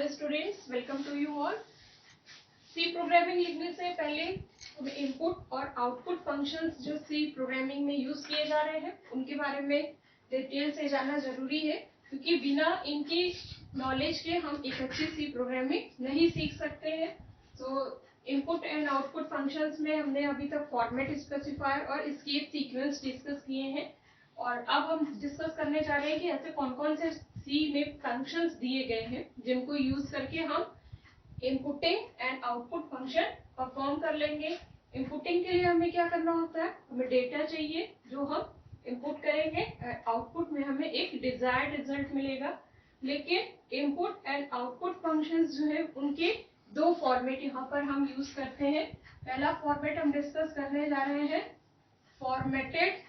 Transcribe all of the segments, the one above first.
Hello students, welcome to you all. C programming लिखने से पहले हमें इनपुट और आउटपुट फंक्शंस जो सी प्रोग्रामिंग में यूज किए जा रहे हैं उनके बारे में डिटेल से जानना जरूरी है, क्योंकि बिना इनकी नॉलेज के हम एक अच्छी सी प्रोग्रामिंग नहीं सीख सकते हैं। तो इनपुट एंड आउटपुट फंक्शंस में हमने अभी तक फॉर्मेट स्पेसिफायर और एस्केप सीक्वेंस डिस्कस किए हैं, और अब हम डिस्कस करने जा रहे हैं कि ऐसे कौन कौन से सी में फंक्शंस दिए गए हैं जिनको यूज करके हम inputting and output function perform कर लेंगे। इनपुटिंग के लिए हमें क्या करना होता है, हमें डेटा चाहिए जो हम इनपुट करेंगे, आउटपुट में हमें एक डिजायर्ड रिजल्ट मिलेगा। लेकिन इनपुट एंड आउटपुट फंक्शंस जो है उनके दो फॉर्मेट यहाँ पर हम यूज करते हैं। पहला फॉर्मेट हम डिस्कस करने जा रहे हैं formatted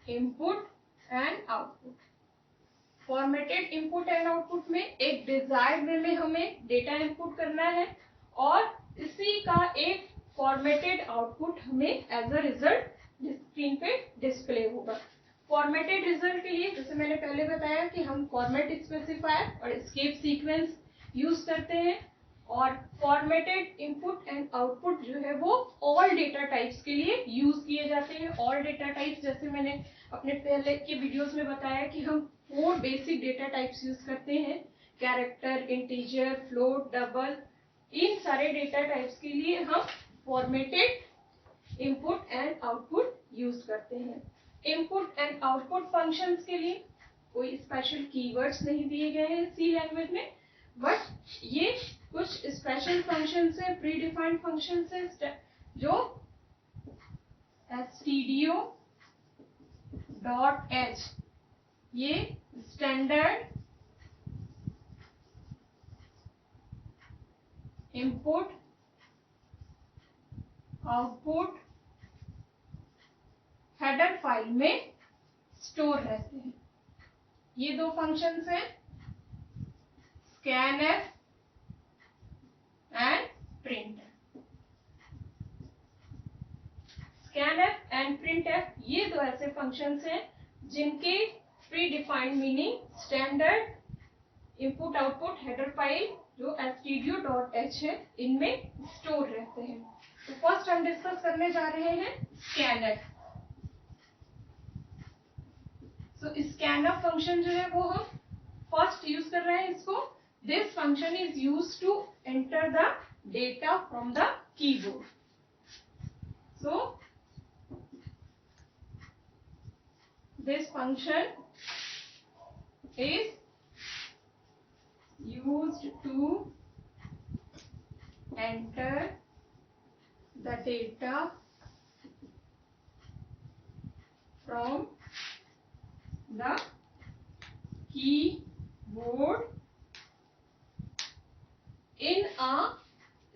input and output. Formatted input and output में एक डिजायर्ड वे में हमें डेटा इनपुट करना है और इसी का एक फॉर्मेटेड आउटपुट हमें एज अ रिजल्ट स्क्रीन पे डिस्प्ले होगा। फॉर्मेटेड रिजल्ट के लिए जैसे मैंने पहले बताया कि हम फॉर्मेट स्पेसिफायर और एस्केप सीक्वेंस यूज करते हैं, और फॉर्मेटेड इनपुट एंड आउटपुट जो है वो ऑल डेटा टाइप्स के लिए यूज किए जाते हैं। ऑल डेटा टाइप्स जैसे मैंने अपने पहले के वीडियोस में बताया कि हम 4 बेसिक डेटा टाइप्स यूज करते हैं, कैरेक्टर, इंटीजर, फ्लोट, डबल। इन सारे डेटा टाइप्स के लिए हम formatted input and output use करते हैं। इनपुट एंड आउटपुट फंक्शंस के लिए कोई स्पेशल कीवर्ड्स नहीं दिए गए हैं सी लैंग्वेज में, बट ये कुछ स्पेशल फंक्शंस है, प्री डिफाइंड फंक्शंस है जो stdio डॉट h ये standard input output header file में स्टोर रहते हैं। ये दो फंक्शंस हैं scanf and printf। scanf and printf ये दो ऐसे फंक्शंस हैं जिनके pre defined meaning standard input output header file जो stdio.h है इनमें स्टोर रहते हैं। तो फर्स्ट हम डिस्कस करने जा रहे हैं scanf। तो scanf फंक्शन जो है वो हम फर्स्ट यूज कर रहे हैं इसको। This function is used to enter the data from the keyboard. So this function is used to enter the data from the keyboard in a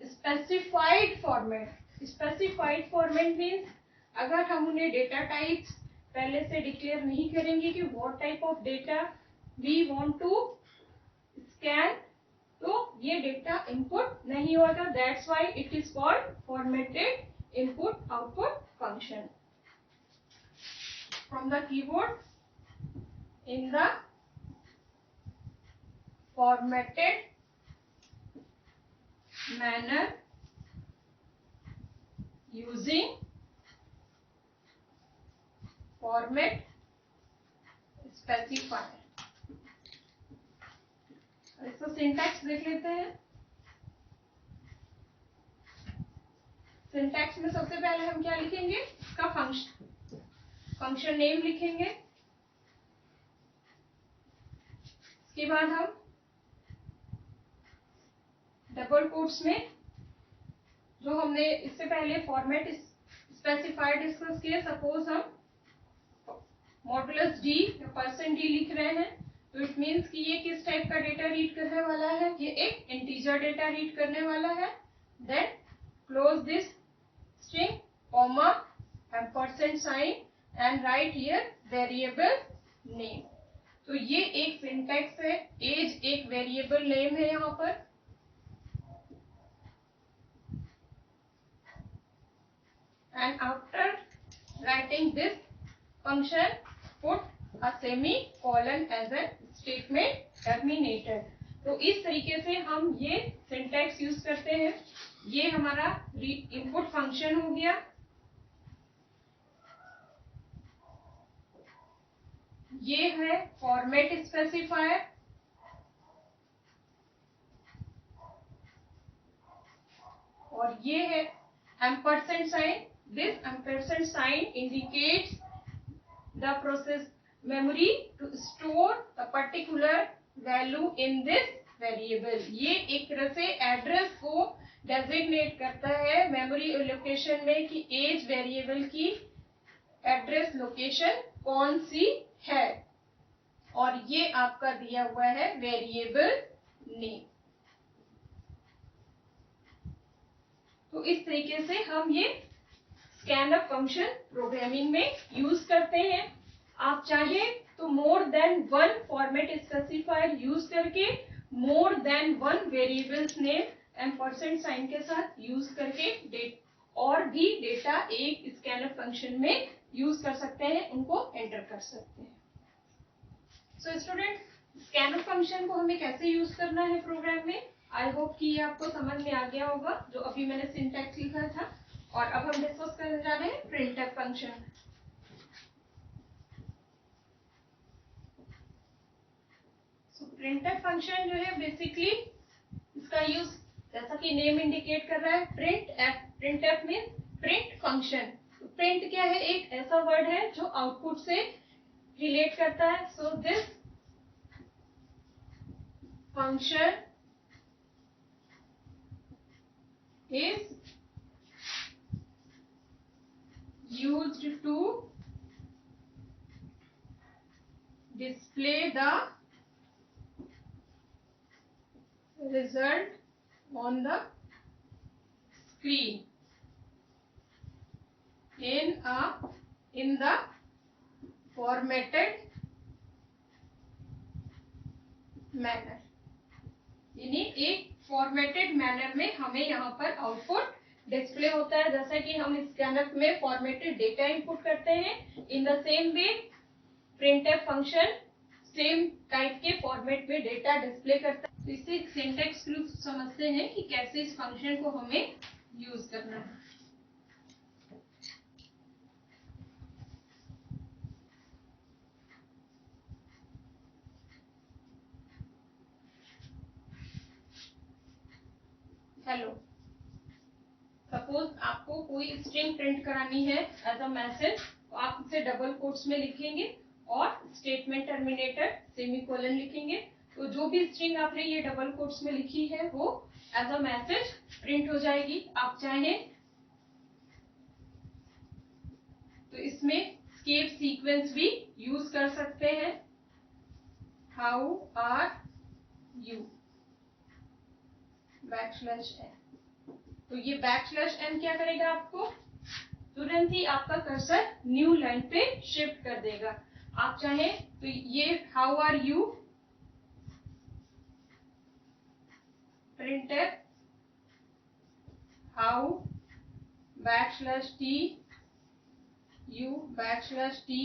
specified format। specified format means अगर हम उन्हें data types पहले से declare नहीं करेंगे कि what type of data we want to scan, तो ये डेटा इनपुट नहीं होगा। That's why it is called formatted input output function. From the keyboard in the formatted manner using format specifier। इसका सिंटैक्स देख लेते हैं। सिंटैक्स में सबसे पहले हम क्या लिखेंगे, इसका फंक्शन नेम लिखेंगे। इसके बाद हम डबल कोट्स में जो हमने इससे पहले फॉर्मेट स्पेसिफायर डिस्कस किया, सपोज हम मॉडुलस डी या परसेंट डी लिख रहे हैं, तो इट मीन्स कि ये किस टाइप का डेटा रीड करने वाला है, ये एक इंटीजर डेटा रीड करने वाला है। Then close this string comma and percent sign and write here variable name. तो ये एक सिंटैक्स है। एज एक वेरिएबल नेम है यहाँ पर। And after writing this function, put a semicolon as a statement terminator. तो इस तरीके से हम ये सिंटैक्स यूज करते हैं। ये हमारा इनपुट फंक्शन हो गया। ये है फॉर्मेट स्पेसिफायर, और ये है ampersand sign. This ampersand sign indicates the process memory to store a particular value in this variable। ये एक तरह से एड्रेस को डेजिग्नेट करता है मेमोरी लोकेशन में कि एज वेरिएबल की एड्रेस लोकेशन कौन सी है, और ये आपका दिया हुआ है वेरिएबल नेम। तो इस तरीके से हम ये स्कैनफ फंक्शन प्रोग्रामिंग में यूज करते हैं। आप चाहे तो more than one format specifier use करके more than one variables name ampersand sign के साथ यूज करके और भी डेटा एक स्कैनफ फंक्शन में यूज कर सकते हैं, उनको एंटर कर सकते हैं। सो स्टूडेंट, स्कैनफ फंक्शन को हमें कैसे यूज करना है प्रोग्राम में, आई होप कि ये आपको समझ में आ गया होगा जो अभी मैंने सिंटैक्स लिखा था। और अब हम डिस्कस करने जा रहे हैं प्रिंटफ फंक्शन। प्रिंटफ फंक्शन जो है बेसिकली इसका यूज जैसा कि नेम इंडिकेट कर रहा है, printf means print function. Print क्या है, एक ऐसा वर्ड है जो आउटपुट से रिलेट करता है। So this function is used to display the result on the screen in the formatted manner। यानी एक फॉर्मेटेड मैनर में हमें यहाँ पर आउटपुट डिस्प्ले होता है, जैसा कि हम स्कैनफ में फॉर्मेटेड डेटा इनपुट करते हैं। इन the same way printf function same type के फॉर्मेट में डेटा डिस्प्ले करता है। तो इससे सिंटैक्स क्लू समझते हैं कि कैसे इस फंक्शन को हमें यूज करना है। हेलो, सपोज आपको कोई स्ट्रिंग प्रिंट करानी है एज अ मैसेज, तो आप इसे डबल कोट्स में लिखेंगे और स्टेटमेंट टर्मिनेटर सेमीकोलन लिखेंगे। तो जो भी स्ट्रिंग आपने ये डबल कोट्स में लिखी है वो एज अ मैसेज प्रिंट हो जाएगी। आप चाहें तो इसमें एस्केप सीक्वेंस भी यूज कर सकते हैं। How are you \n। तो ये \n क्या करेगा, आपको तुरंत ही आपका कर्सर न्यू लाइन पे शिफ्ट कर देगा। आप चाहें तो ये how are you printf how \t you \t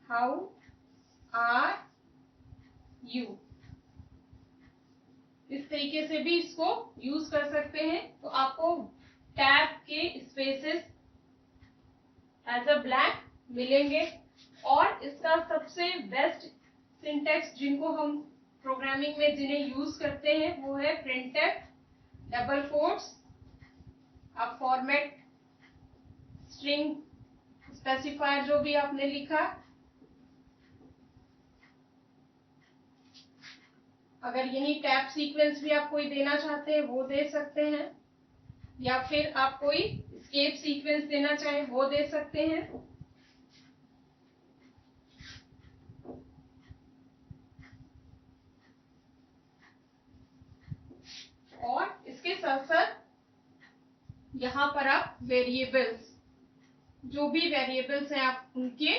how are you, इस तरीके से भी इसको यूज कर सकते हैं। तो आपको टैब के स्पेसेस एज अ ब्लैंक मिलेंगे। और इसका सबसे बेस्ट सिंटैक्स जिनको हम प्रोग्रामिंग में जिन्हें यूज करते हैं वो है प्रिंटफ डबल कोट्स। अब फॉर्मेट स्ट्रिंग स्पेसिफायर जो भी आपने लिखा, अगर यही टैब सीक्वेंस भी आप कोई देना चाहते हैं वो दे सकते हैं, या फिर आप कोई एस्केप सीक्वेंस देना चाहें वो दे सकते हैं। और इसके साथ साथ यहाँ पर आप वेरिएबल्स, जो भी वेरिएबल्स हैं आप उनके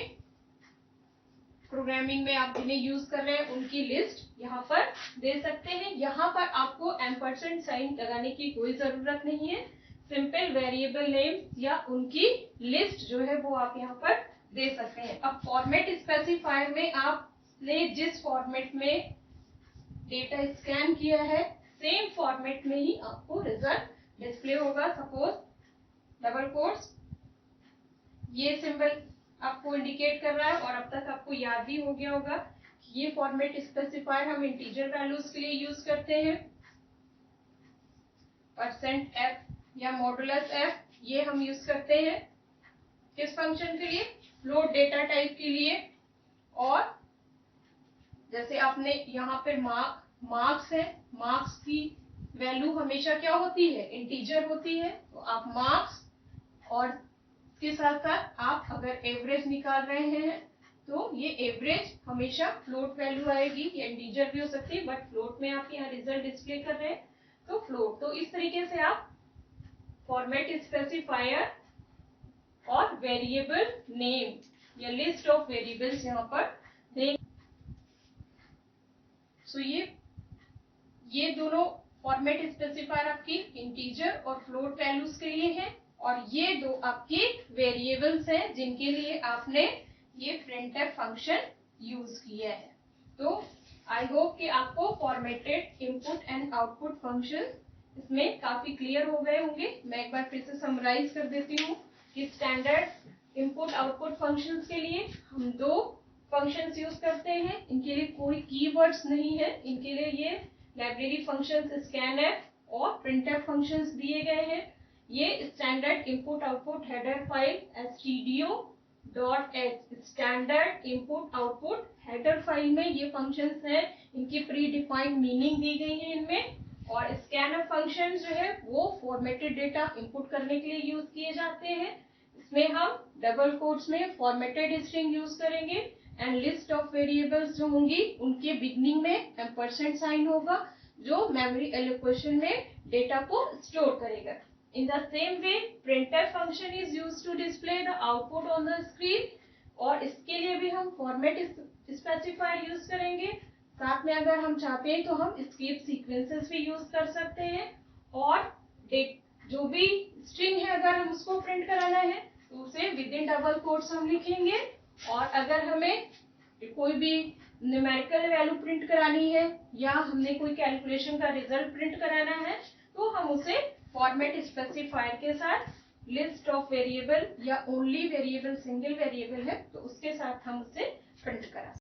प्रोग्रामिंग में आप जिन्हें यूज कर रहे हैं उनकी लिस्ट यहाँ पर दे सकते हैं। यहाँ पर आपको एम्परसेंड साइन लगाने की कोई जरूरत नहीं है। सिंपल वेरिएबल नेम या उनकी लिस्ट जो है वो आप यहाँ पर दे सकते हैं। अब फॉर्मेट स्पेसिफायर में आप ने जिस फॉर्मेट में डेटा स्कैन किया है सेम फॉर्मेट में ही आपको रिजल्ट डिस्प्ले होगा। सपोज डबल कोट्स, ये सिंबल आपको इंडिकेट कर रहा है और अब तक आपको याद भी हो गया होगा कि ये फॉर्मेट स्पेसिफायर हम इंटीजर वैल्यूज के लिए यूज करते हैं। %f या मॉडुलस f ये हम यूज करते हैं किस फंक्शन के लिए, फ्लोट डेटा टाइप के लिए। और जैसे आपने यहाँ पे मार्क्स है, मार्क्स की वैल्यू हमेशा क्या होती है, इंटीजर होती है। तो आप मार्क्स और इसके साथ साथ आप अगर एवरेज निकाल रहे हैं तो ये एवरेज हमेशा फ्लोट वैल्यू आएगी, ये इंटीजर भी हो सकती है बट फ्लोट में आप यहाँ रिजल्ट डिस्प्ले कर रहे हैं तो फ्लोट। तो इस तरीके से आप फॉर्मेट स्पेसिफायर और वेरिएबल नेम या लिस्ट ऑफ वेरिएबल्स यहाँ पर देंगे। सो ये दोनों फॉर्मेट स्पेसिफायर आपकी इंटीजर और फ्लोट वैल्यूज के लिए है और ये दो आपके वेरिएबल्स हैं जिनके लिए आपने ये printf फंक्शन यूज किया है। तो आई होप कि आपको formatted input and output function इसमें काफी क्लियर हो गए होंगे। मैं एक बार फिर से समराइज कर देती हूँ कि स्टैंडर्ड इनपुट आउटपुट फंक्शंस के लिए हम दो फंक्शंस यूज करते हैं। इनके लिए कोई कीवर्ड्स नहीं है, इनके लिए ये लाइब्रेरी फंक्शंस scanf और printf फंक्शंस दिए गए हैं। ये standard input output header file stdio.h standard input output header file में ये फंक्शंस हैं। इनकी प्री डिफाइंड मीनिंग दी गई है इनमें। और scanf फंक्शन जो है वो फॉर्मेटेड डेटा इनपुट करने के लिए यूज किए जाते हैं। इसमें हम डबल कोट्स में फॉर्मेटेड स्ट्रिंग यूज करेंगे एंड लिस्ट ऑफ वेरिएबल्स जो होंगी उनके बिगनिंग में एम्परसेंड साइन होगा जो मेमोरी एलोकेशन में डेटा को स्टोर करेगा। In the same way printf function is used to display the output on the screen और इसके लिए भी हम फॉर्मेट स्पेसिफायर यूज करेंगे। साथ में अगर हम चाहते हैं तो हम स्किप सीक्वेंसेस भी यूज कर सकते हैं और जो भी स्ट्रिंग है अगर हम उसको प्रिंट कराना है तो उसे विद इन डबल कोट्स हम लिखेंगे। और अगर हमें कोई भी न्यूमेरिकल वैल्यू प्रिंट करानी है या हमने कोई कैलकुलेशन का रिजल्ट प्रिंट कराना है तो हम उसे फॉर्मेट स्पेसिफायर के साथ लिस्ट ऑफ वेरिएबल या ओनली वेरिएबल सिंगल वेरिएबल है तो उसके साथ हम उसे प्रिंट करा